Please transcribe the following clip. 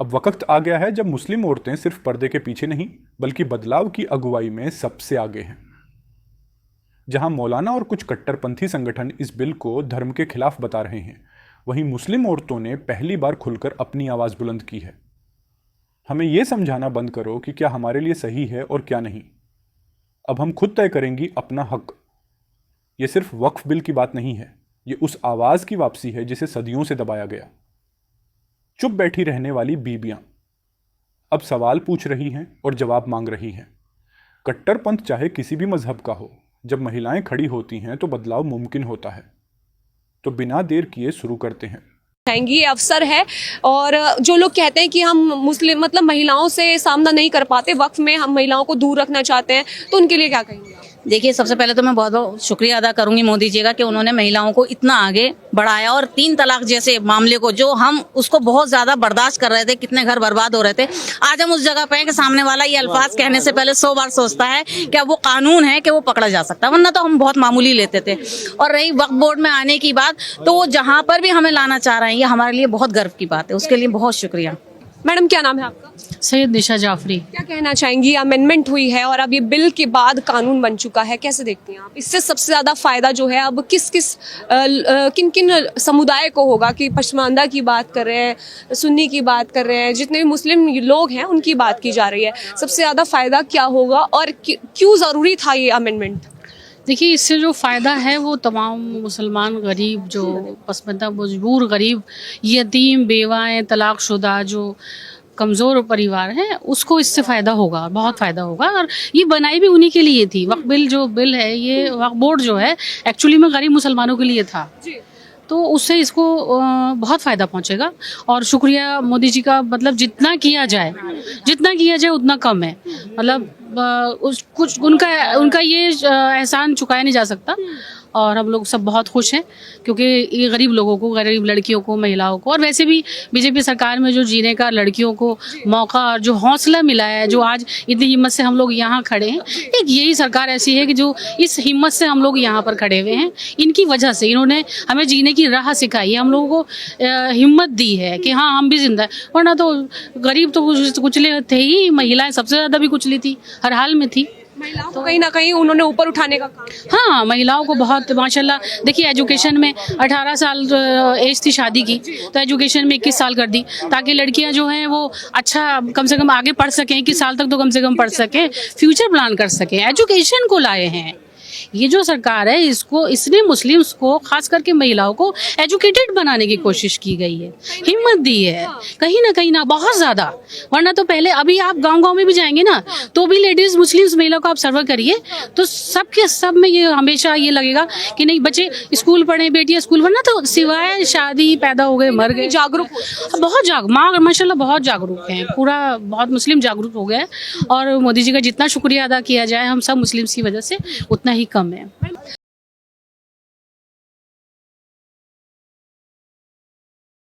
अब वक्त आ गया है जब मुस्लिम औरतें सिर्फ पर्दे के पीछे नहीं बल्कि बदलाव की अगुवाई में सबसे आगे हैं। जहां मौलाना और कुछ कट्टरपंथी संगठन इस बिल को धर्म के खिलाफ बता रहे हैं, वहीं मुस्लिम औरतों ने पहली बार खुलकर अपनी आवाज बुलंद की है। हमें यह समझाना बंद करो कि क्या हमारे लिए सही है और क्या नहीं। अब हम खुद तय करेंगी अपना हक। यह सिर्फ वक्फ बिल की बात नहीं है, ये उस आवाज की वापसी है जिसे सदियों से दबाया गया। चुप बैठी रहने वाली बीबियां अब सवाल पूछ रही हैं और जवाब मांग रही हैं। कट्टरपंथ चाहे किसी भी मजहब का हो, जब महिलाएं खड़ी होती हैं तो बदलाव मुमकिन होता है। तो बिना देर किए शुरू करते हैं। ये अवसर है, और जो लोग कहते हैं कि हम मुस्लिम मतलब महिलाओं से सामना नहीं कर पाते, वक्फ में हम महिलाओं को दूर रखना चाहते हैं, तो उनके लिए क्या कहेंगे? देखिए, सबसे पहले तो मैं बहुत बहुत शुक्रिया अदा करूंगी मोदी जी का कि उन्होंने महिलाओं को इतना आगे बढ़ाया और 3 तलाक जैसे मामले को, जो हम उसको बहुत ज्यादा बर्दाश्त कर रहे थे, कितने घर बर्बाद हो रहे थे, आज हम उस जगह पे हैं कि सामने वाला ये अल्फाज कहने से पहले 100 बार सोचता है क्या वो कानून है कि वो पकड़ा जा सकता है, वरना तो हम बहुत मामूली लेते थे। और रही वक्फ बोर्ड में आने की बात, तो वो जहाँ पर भी हमें लाना चाह रहे हैं, ये हमारे लिए बहुत गर्व की बात है, उसके लिए बहुत शुक्रिया। मैडम, क्या नाम है आपका? सैयद निशा जाफरी। क्या कहना चाहेंगी? अमेंडमेंट हुई है और अब ये बिल के बाद कानून बन चुका है, कैसे देखती हैं आप? इससे सबसे ज्यादा फायदा जो है अब किन किन समुदाय को होगा? कि पश्मानदा की बात कर रहे हैं, सुन्नी की बात कर रहे हैं, जितने भी मुस्लिम लोग हैं उनकी बात की जा रही है। सबसे ज्यादा फायदा क्या होगा और क्यों जरूरी था ये अमेंडमेंट? देखिए, इससे जो फ़ायदा है वो तमाम मुसलमान गरीब, जो पसमानदा मजबूर गरीब, यतीम, बेवाएँ, तलाकशुदा, जो कमज़ोर परिवार हैं, उसको इससे फ़ायदा होगा, बहुत फ़ायदा होगा। और ये बनाई भी उन्हीं के लिए थी। वक्फ बिल जो बिल है, ये वक्फ बोर्ड जो है एक्चुअली में गरीब मुसलमानों के लिए था, तो उससे इसको बहुत फ़ायदा पहुंचेगा। और शुक्रिया मोदी जी का, मतलब जितना किया जाए उतना कम है। मतलब कुछ उनका ये एहसान चुकाया नहीं जा सकता। और हम लोग सब बहुत खुश हैं क्योंकि ये गरीब लोगों को, गरीब लड़कियों को, महिलाओं को, और वैसे भी बीजेपी सरकार में जो जीने का लड़कियों को मौका और जो हौसला मिला है, जो आज इतनी हिम्मत से हम लोग यहाँ खड़े हैं, एक यही सरकार ऐसी है कि जो इस हिम्मत से हम लोग यहाँ पर खड़े हुए हैं। इनकी वजह से इन्होंने हमें जीने की राह सिखाई है, हम लोगों को हिम्मत दी है कि हाँ, हम भी जिंदा है। वरना तो गरीब तो कुचले थे ही, महिलाएं सबसे ज़्यादा भी कुचली थी, हर हाल में थी। महिलाओं को कहीं ना कहीं उन्होंने ऊपर उठाने का काम। हाँ, महिलाओं को बहुत माशाल्लाह। देखिए, एजुकेशन में 18 साल एज थी शादी की, तो एजुकेशन में 21 साल कर दी, ताकि लड़कियां जो हैं वो अच्छा कम से कम आगे पढ़ सकें, 21 साल तक तो कम से कम पढ़ सकें, फ्यूचर प्लान कर सकें। एजुकेशन को लाए हैं ये जो सरकार है, इसने मुस्लिम्स को, खास करके महिलाओं को एजुकेटेड बनाने की कोशिश की गई है, हिम्मत दी है कहीं ना बहुत ज्यादा। वरना तो पहले, अभी आप गांव में भी जाएंगे ना, तो भी लेडीज मुस्लिम्स महिला को आप सर्वे करिए तो सबके सब में ये हमेशा ये लगेगा कि नहीं, बच्चे स्कूल पढ़े, बेटियां स्कूल, वरना तो सिवाय शादी पैदा हो गए, मर गए। जागरूक, बहुत माशाल्लाह बहुत जागरूक हैं, पूरा बहुत मुस्लिम जागरूक हो गया है। और मोदी जी का जितना शुक्रिया अदा किया जाए हम सब मुस्लिम्स की वजह से, उतना ही कम है।